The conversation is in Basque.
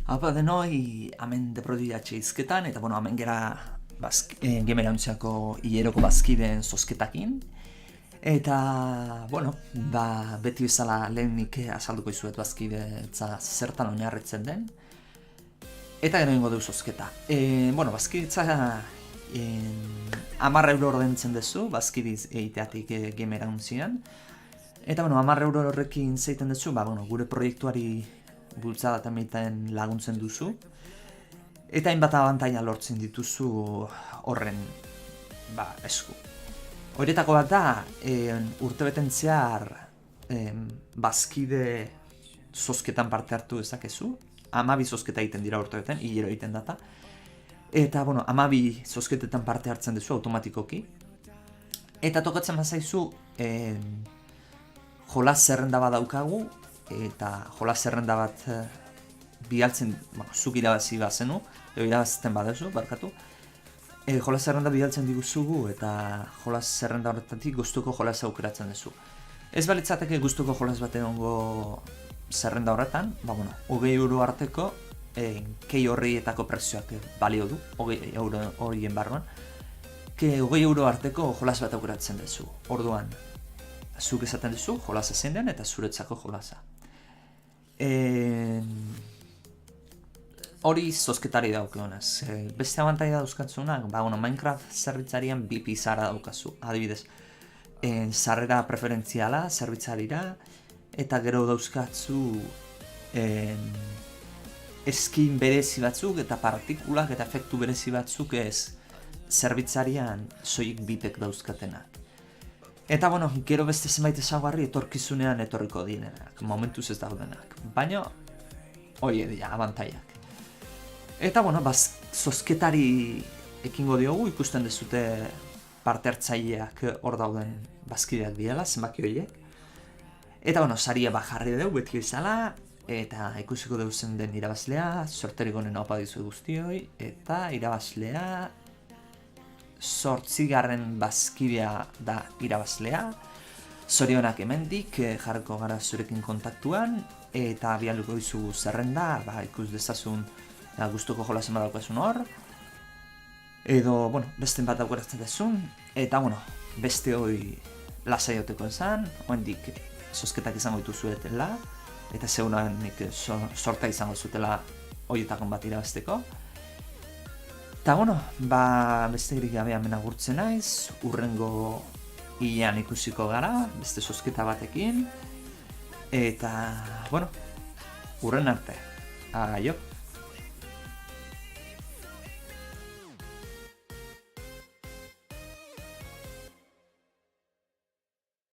Apa denoi, hemen deprodiatxe izketan, eta bueno, hemen gera gemera untziako hileroko bazkideen zozketakin. Eta, bueno, beti bezala lehenik azalduko izuet bazkide zertan oinarritzen den. Eta gero ingo dugu zozketa. Bueno, bazkidetza 10 euro ordentzen duzu, bazkidiz egiteatik gemera untzian. Eta, bueno, 10 euro horrekin zeiten duzu, bueno, gure proiektuari bultzada eta meiten laguntzen duzu. Eta hainbat abantaila lortzen dituzu horren esku. Horietako bat da, urtebeten zehar bazkide zozketan parte hartu dezakezu. 12 zozketa egiten dira urtebeten, hilero egiten data. Eta, bueno, 12 zozketetan parte hartzen duzu automatikoki. Eta tokatzen bazaizu, jolas zerrenda bat daukagu, eta jolas zerrenda bat bidaltzen, zuk irabazi bazenu, edo irabazten baduzu, barkatu. Jolas zerrenda bidaltzen diguzugu eta jolas zerrenda horretatik gustuko jolas aukeratzen duzu. Ez balitzateke gustuko jolas bat egongo zerrenda horretan, 20 euro arteko kei horrietako prezioak balio du, 20 euro horien barruan, 20 euro arteko jolas bat aukeratzen duzu. Orduan, zuk esaten duzu, jolasa zein den eta zuretzako jolasa. Hori zozketari daukionez. Beste abantaila dauzkatzunak, Minecraft zerbitzarian 2 pizarra daukazu. Adibidez, sarrera preferentziala zerbitzarira, eta gero dauzkatzu skin berezi batzuk eta partikulak eta efektu berezi batzuk ez zerbitzarian soilik 2 dauzkatenak. Eta, bueno, gero beste zenbait ezaugarri etorkizunean etorriko direnak, momentuz ez daudenak. Baina, hori dira, abantailak. Eta, bueno, zozketari ekingo diogu, ikusten dezute parte hartzaileak hor dauden bazkideak direla, zenbaki horiek. Eta, bueno, saria jarri dugu beti bezala, eta ikusiko dugu zen den irabazlea, sorterik honen opa dizu guztioi, eta irabazlea 8. bazkidea da irabazlea. Zorionak hemendik, jarriko gara zurekin kontaktuan, eta bialuko dizu zerrenda, ikus dezazun gustuko jolasen badaukasun hor. Edo, bueno, beste bat aukeratzen dezun, eta, bueno, beste hori lasaioteko izan, oendik zozketak izango dituzuetela, eta seguruenik sorta izango zutela horietakon bat irabazteko. Eta, bueno, besterik gabe hemen agurtzen naiz, urrengo hilean ikusiko gara, beste zozketa batekin. Eta, bueno, urren arte. Aio!